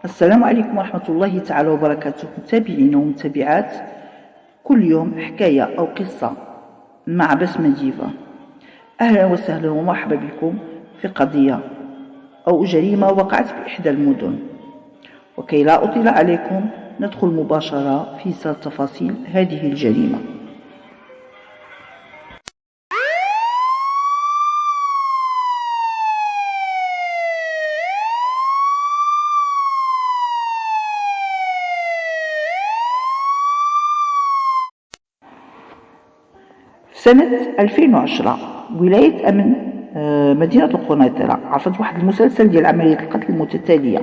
السلام عليكم ورحمة الله تعالى وبركاته. متابعين ومتابعات كل يوم حكاية أو قصة مع بسمة ديفا. أهلا وسهلا ومرحبا بكم في قضية أو جريمة وقعت بإحدى المدن. وكي لا أطيل عليكم ندخل مباشرة في سرد تفاصيل هذه الجريمة. سنة 2010 ولاية أمن مدينة القنيطرة عرفت واحد المسلسل ديال عملية القتل المتتالية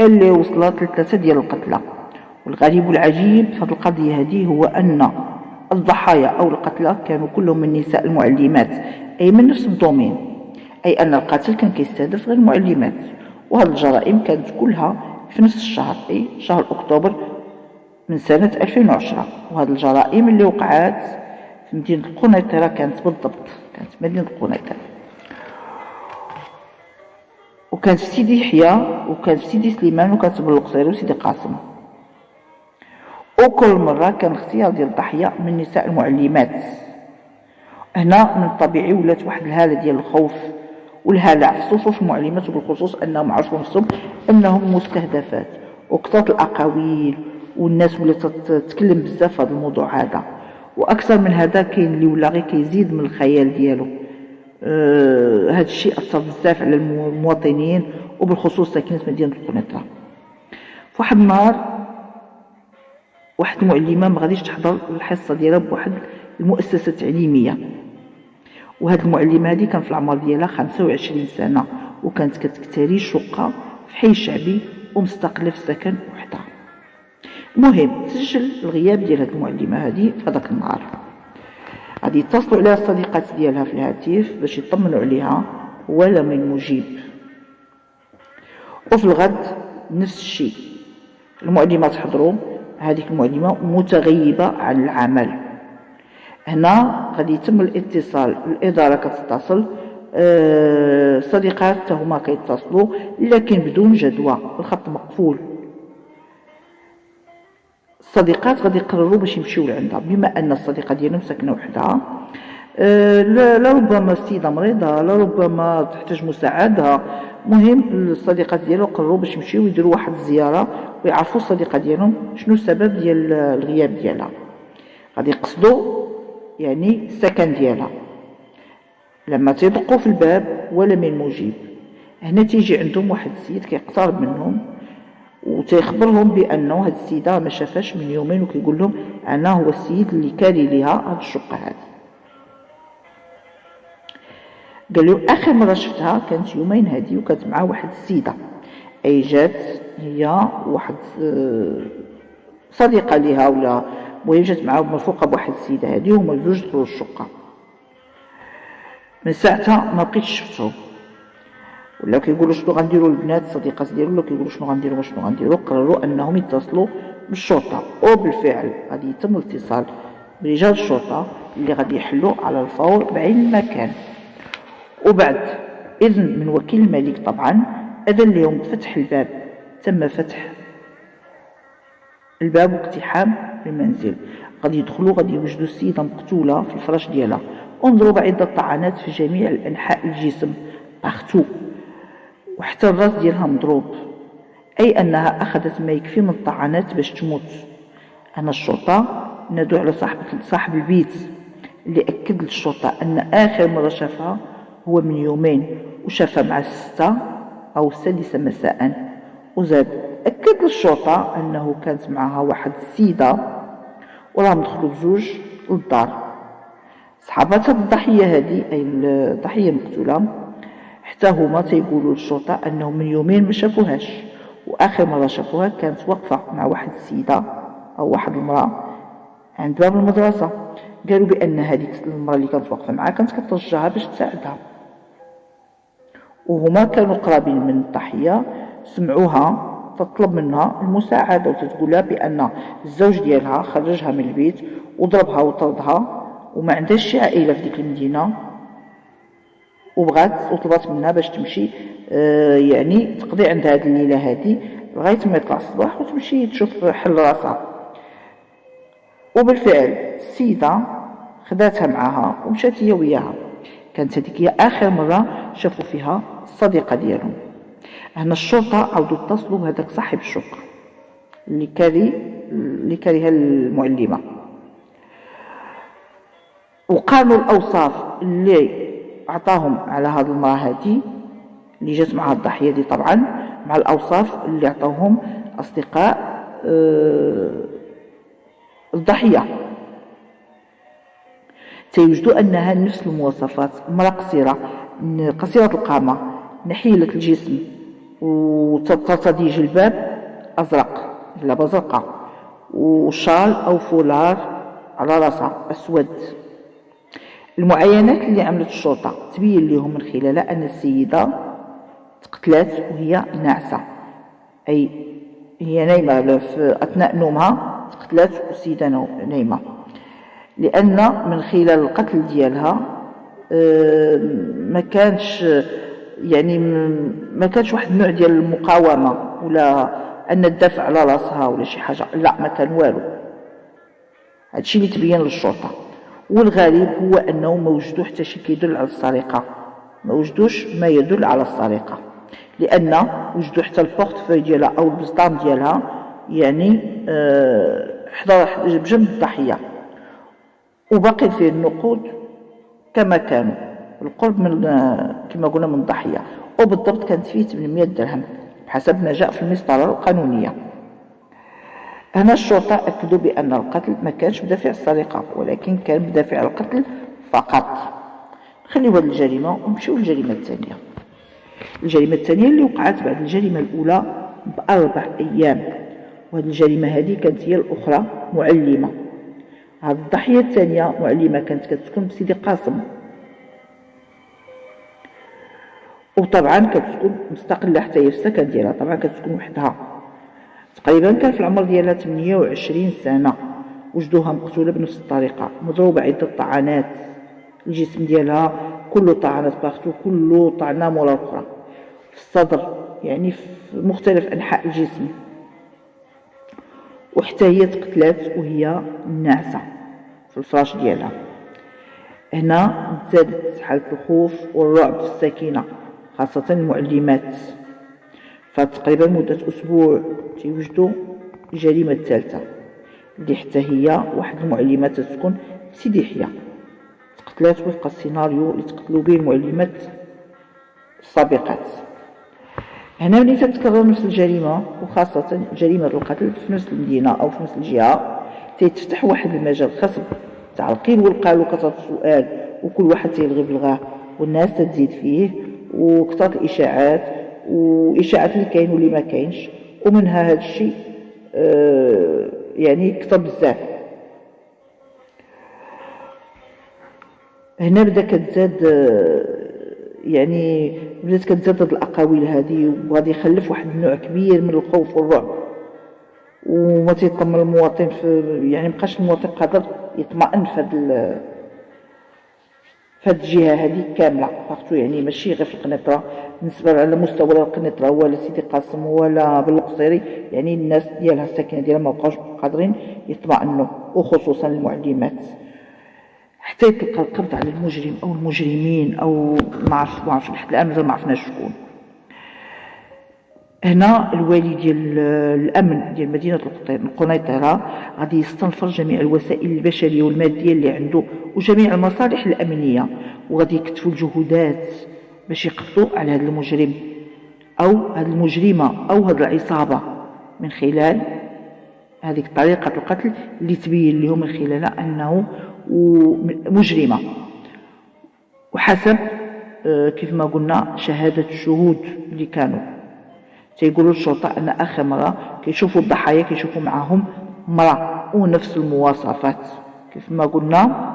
اللي وصلت لثلاثة ديال القتلى. والغريب والعجيب في هذه القضية هذه هو أن الضحايا أو القتلى كانوا كلهم من نساء المعلمات، أي من نفس الدومين، أي أن القاتل كان كيستهدف غير المعلمات. وهذه الجرائم كانت كلها في نفس الشهر، أي شهر أكتوبر من سنة 2010. وهذه الجرائم اللي وقعت في مدينة القنيطرة كانت بالضبط مدينة القنيطرة، وكانت في سيدي يحيى وكانت في سيدي سليمان وكانت بالقصير وسيدي قاسم. وكل مرة كان اختيار ديال الضحية من نساء المعلمات. هنا من الطبيعي ولات واحد الهالة ديال الخوف والهلع في صفوف المعلمات، وبالخصوص أنهم عرفوا نفسهم أنهم مستهدفات، وكثرت الأقاويل والناس ولات تتكلم بزاف في هذا الموضوع هذا. واكثر من هذا كاين اللي ولا غير كيزيد من الخيال ديالو. هذا الشيء اثر بزاف على المواطنين وبالخصوص ساكنه مدينه القنيطره. في واحد النهار واحد المعلمه ما غاديش تحضر الحصه ديالها بواحد المؤسسه التعليميه، وهاد المعلمه هذه كان في العمر ديالها 25 سنه، وكانت كتكتري شقه في حي شعبي ومستقله في السكن وحدها. المهم تسجل الغياب ديال هاد المعلمه هذه في هذاك النهار. غادي يتصلوا عليها الصديقات ديالها في الهاتف باش يطمنوا عليها، ولا من مجيب. وفي الغد نفس الشيء، المعلمه تحضروا، هذيك المعلمه متغيبه عن العمل. هنا غادي يتم الاتصال، الاداره كتتصل، الصديقات هما كيتصلوا لكن بدون جدوى، الخط مقفول. الصديقات غادي يقرروا باش يمشيو لعندها، بما ان الصديقه ديالهم ساكنه وحدها. لا ربما السيده مريضه، لا ربما تحتاج مساعده. مهم الصديقات ديالو قرروا باش يمشيو يديروا واحد الزياره ويعرفوا الصديقه ديالهم شنو السبب ديال الغياب ديالها. غادي يقصدوا يعني السكن ديالها. لما تيدقوا في الباب ولا من مجيب، هنا تيجي عندهم واحد السيد كيقترب منهم وتيخبرهم بانه هاد السيده ما شافاش من يومين، وكيقول لهم انا هو السيد اللي كاري ليها هاد الشقه هذه. قال له اخر مره شفتها كانت يومين هذه، وكانت معها واحد السيده، اي جات هي واحد صديقه ليها ولا المهم جات معها مرفوقه بواحد السيده هذه، وهما بجوج دخلوا الشقه. من ساعتها ما بقيتش شفتهم، ولا كيقولوا شنو غنديروا البنات الصديقات ديالو، ولا كيقولوا شنو غنديروا. قرروا انهم يتصلوا بالشرطه، وبالفعل غادي يتم الاتصال برجال الشرطه اللي غادي يحلوا على الفور بعين المكان. وبعد اذن من وكيل الملك طبعا اذن لهم بفتح الباب. تم فتح الباب واقتحام المنزل. غادي يدخلوا، غادي يوجدوا السيده مقتوله في الفراش ديالها، ومضروبه عده طعنات في جميع انحاء الجسم بارتو، وحتى الراس ديالها مضروب، اي انها اخذت ما يكفي من الطعنات باش تموت. انا الشرطه نادوا على صاحب البيت اللي اكد للشرطه ان اخر مره شافها هو من يومين، وشافها مع 6 أو 6 مساء. وزاد اكد للشرطه انه كانت معها واحد السيده وراهم دخلوا بجوج للدار. صحابات هاد الضحيه هذه، اي الضحيه المقتوله، حتى هما تيقولوا للشرطه انهم من يومين ما شافوهاش، واخر مره شافوها كانت واقفه مع واحد السيده او واحد المراه عند باب المدرسه. قالوا بان هذيك المراه اللي كانت واقفه معها كانت كترجعها باش تساعدها، وهما كانوا قرابين من الضحيه، سمعوها تطلب منها المساعده وتتقول لها بان الزوج ديالها خرجها من البيت وضربها وطردها وما عندهاش شي عائله في ديك المدينه، وبغات وطلبت منها باش تمشي يعني تقضي عند هذه الليله هذه لغاية ما يطلع الصباح وتمشي تشوف حل راسها. وبالفعل السيدة خداتها معها ومشات هي وياها. كانت هذيك هي آخر مرة شافوا فيها الصديقة ديالهم. هنا الشرطة عاودوا اتصلوا بهذاك صاحب الشقة اللي كارهها المعلمة، وقارنوا الأوصاف اللي عطاهم على هذه المرأة هذه اللي جات معها الضحية دي طبعا مع الأوصاف اللي عطاوهم أصدقاء الضحية. سيوجدوا أنها نفس المواصفات، امرأة قصيرة القامة، نحيلة الجسم، وترتدي جلباب أزرق، جلابة زرقاء، وشال أو فولار على راسها أسود. المعاينات اللي عملت الشرطة تبين لهم من خلالها أن السيدة تقتلت وهي ناعسة، أي هي نايمة في أثناء نومها تقتلت والسيدة نايمة، لأن من خلال القتل ديالها ما كانش واحد النوع ديال المقاومة ولا أن الدفع على راسها ولا شي حاجة، لا ما كان والو. هادشي اللي تبين للشرطة. والغريب هو أنه ما وجدوا حتى شي كيدل على السرقة، ما وجدوش ما يدل على السرقة، لأن وجدوا حتى البورتفوي ديالها أو البسطام ديالها يعني بجنب الضحية، وباقي فيه النقود كما كانوا بالقرب من كما قلنا من الضحية، وبالضبط كانت فيه 800 درهم بحسب ما جاء في المسطرة القانونية. هنا الشرطة أكدوا بأن القتل ما كانش بدافع السرقة ولكن كان بدافع القتل فقط. نخليو هذه الجريمة ونمشيو للجريمة الثانية. الجريمة الثانية اللي وقعت بعد الجريمة الأولى ب4 أيام، وهذه الجريمة هذه كانت هي الأخرى معلمة. هذه الضحية الثانية معلمة كانت كتسكن بسيدي قاسم، وطبعا كتسكن مستقلة حتى هي في السكن ديالها، طبعا كتسكن وحدها. تقريبا كان في العمر ديالها 28 سنة. وجدوها مقتولة بنفس الطريقة، مضروبة عدة طعنات، الجسم ديالها كله طعنات باغتو، كله طعنة مورا الأخرى، في الصدر يعني في مختلف أنحاء الجسم، وحتى هي تقتلت وهي ناعسة في الفراش ديالها. هنا زادت حالة الخوف والرعب في الساكنة خاصة المعلمات. فتقريبا مدة أسبوع تيوجدوا الجريمة الثالثة اللي حتى هي واحد المعلمة تسكن بسيدي يحيى، تقتلات وفق السيناريو اللي تقتلوا به المعلمات السابقات. هنا ملي تتكرر نفس الجريمة وخاصة جريمة القتل في نفس المدينة أو في نفس الجهة، تيتفتح واحد المجال خصب تاع القيل والقال وكثرة السؤال، وكل واحد تيلغي بلغاه والناس تزيد فيه، وكثرة الإشاعات وإشاعات اللي كاين واللي ما كاينش، ومنها هذا الشيء يعني كثر بزاف. هنا بدات كتزاد هاد الأقاويل هذه، وغادي يخلف واحد النوع كبير من الخوف والرعب، وما تيطمن المواطن يعني مابقاش المواطن قادر يطمئن في هاد الجهة هذه كاملة باغتو، يعني ماشي غير في القنيطرة، بالنسبة على مستوى القنيطرة ولا سيدي قاسم ولا بالقصيري، يعني الناس ديالها الساكنة ديالها ما بقاوش قادرين يطمئنوا، وخصوصا المعلمات، حتى يطلق القبض على المجرم أو المجرمين أو ما عرفش لحد الآن مازال ما عرفناش شكون. هنا الوالي ديال الأمن ديال مدينة القنيطرة غادي يستنفر جميع الوسائل البشرية والمادية اللي عنده وجميع المصالح الأمنية، وغادي يكتفوا الجهودات باش يقبضوا على هذا المجرم أو هذه المجرمة أو هذه العصابة من خلال هذه طريقة القتل اللي تبين لهم من خلالها أنه مجرمة. وحسب كيف ما قلنا شهادة الشهود اللي كانوا تيقولوا الشرطة أن آخر مرة كيشوفوا الضحايا كيشوفوا معهم مرأة ونفس المواصفات. كيف ما قلنا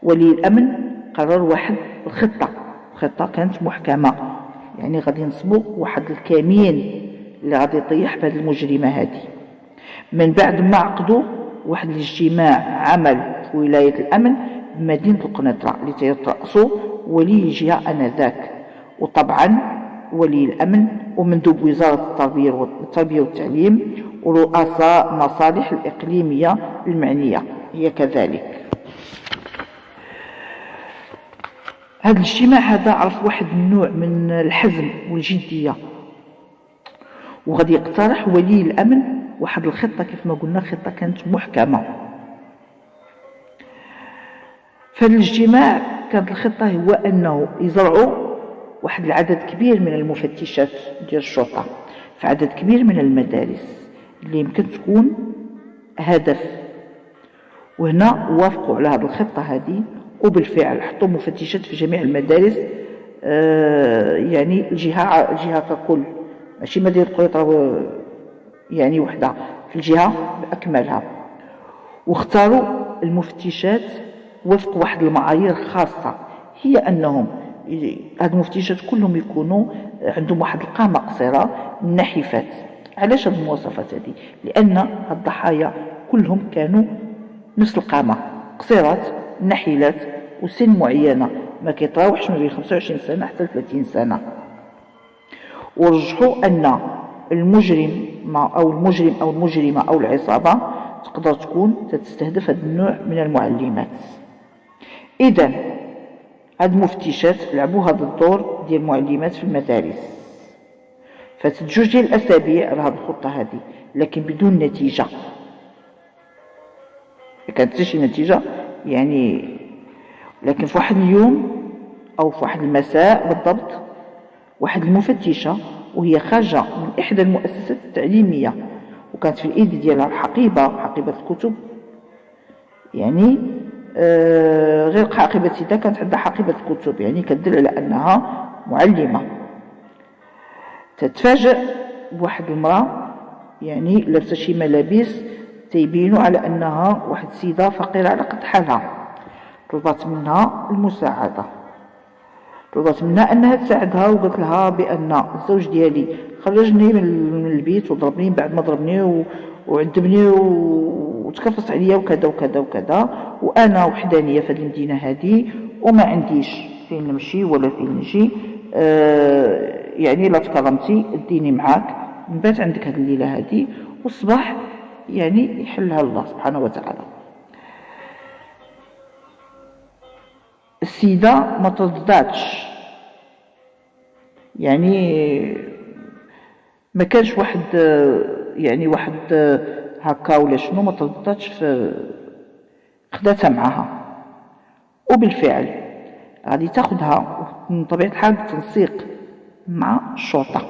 ولي الأمن قرر واحد الخطة كانت محكمة، يعني غادي ينصبوا واحد الكمين اللي غادي يطيح بهذه المجرمة هذه. من بعد ما عقدوا واحد الاجتماع عمل في ولاية الأمن بمدينة القنيطرة اللي تيرأسوا ولي الجهة آنذاك، وطبعا ولي الأمن ومندوب وزارة التربية والتعليم ورؤساء مصالح الإقليمية المعنية هي كذلك. هذا الاجتماع هذا عرف واحد النوع من الحزم والجدية، وغادي يقترح ولي الأمن واحد الخطة كيف ما قلنا خطة كانت محكمة. فهذا الاجتماع كانت الخطة هو أنه يزرعوا واحد العدد كبير من المفتشات ديال الشرطة في عدد كبير من المدارس اللي يمكن تكون هدف، وهنا وافقوا على هذه الخطة هذه، وبالفعل حطوا مفتشات في جميع المدارس، يعني الجهة ككل، ماشي مدينة قريطة يعني وحدة، في الجهة بأكملها. واختاروا المفتشات وفق واحد المعايير خاصة، هي أنهم هاد المفتشات كلهم يكونوا عندهم واحد القامة قصيرة نحيفات. علاش هاد المواصفات هذه؟ لأن هاد الضحايا كلهم كانوا نفس القامة، قصيرات نحيلات وسن معينة ما كيتراوحش ما بين 25 سنة حتى 30 سنة. ورجحوا أن المجرم أو المجرمة أو العصابة تقدر تكون تستهدف هذا النوع من المعلمات. إذن هاد المفتشات لعبوا هذا الدور ديال المعلمات في المدارس. فاتت 2 الأسابيع على هذه الخطة هذه، لكن بدون نتيجة. كانت شي نتيجة يعني، لكن في واحد اليوم أو في واحد المساء بالضبط، واحد المفتشة وهي خارجة من إحدى المؤسسات التعليمية، وكانت في الإيد ديالها حقيبة الكتب، يعني غير حقيبة سيدة، كانت عندها حقيبة الكتب، يعني كتدل على أنها معلمة. تتفاجأ بواحد المرأة يعني لابسة شي ملابس تيبينوا على أنها واحد سيدة فقيرة على قد حالها. طلبت منها المساعدة، طلبت منها أنها تساعدها، وقالت لها بأن الزوج ديالي خرجني من البيت وضربني بعد ما ضربني وعذبني وتكفص عليا وكذا وكذا وكذا، وأنا وحدانية في هذه المدينة هذه وما عنديش فين نمشي ولا فين نجي، يعني لا تكرمتي اديني معاك نبات عندك هذه الليلة هذه، والصباح يعني يحلها الله سبحانه وتعالى. السيدة ما تردداتش، يعني ما كانش واحد يعني واحد هكا ولا شنو، ما تردداتش في خداتها معها، وبالفعل غادي تاخدها من طبيعة الحال بالتنسيق مع الشرطة.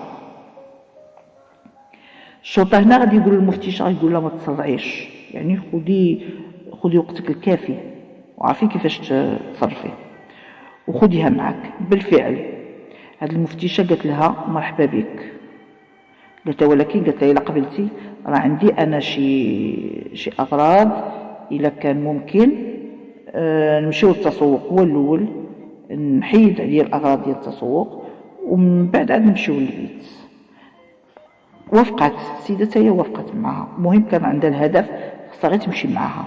الشرطة هنا غادي يقول للمفتشة، يقول لها ما تسرعيش، يعني خذي وقتك الكافي وعارفين كيفاش تصرفي وخذيها معك. بالفعل هذه المفتشة قالت لها مرحبا بك، قالت ولكن قالت لها إلا قبلتي راه عندي أنا شي أغراض، إلا كان ممكن نمشيو للتسوق هو الأول، نحيد عليا الأغراض ديال التسوق ومن بعد عاد نمشيو للبيت. وافقت السيدة، هي وافقت معها، المهم كان عندها الهدف، خصها غير تمشي معها.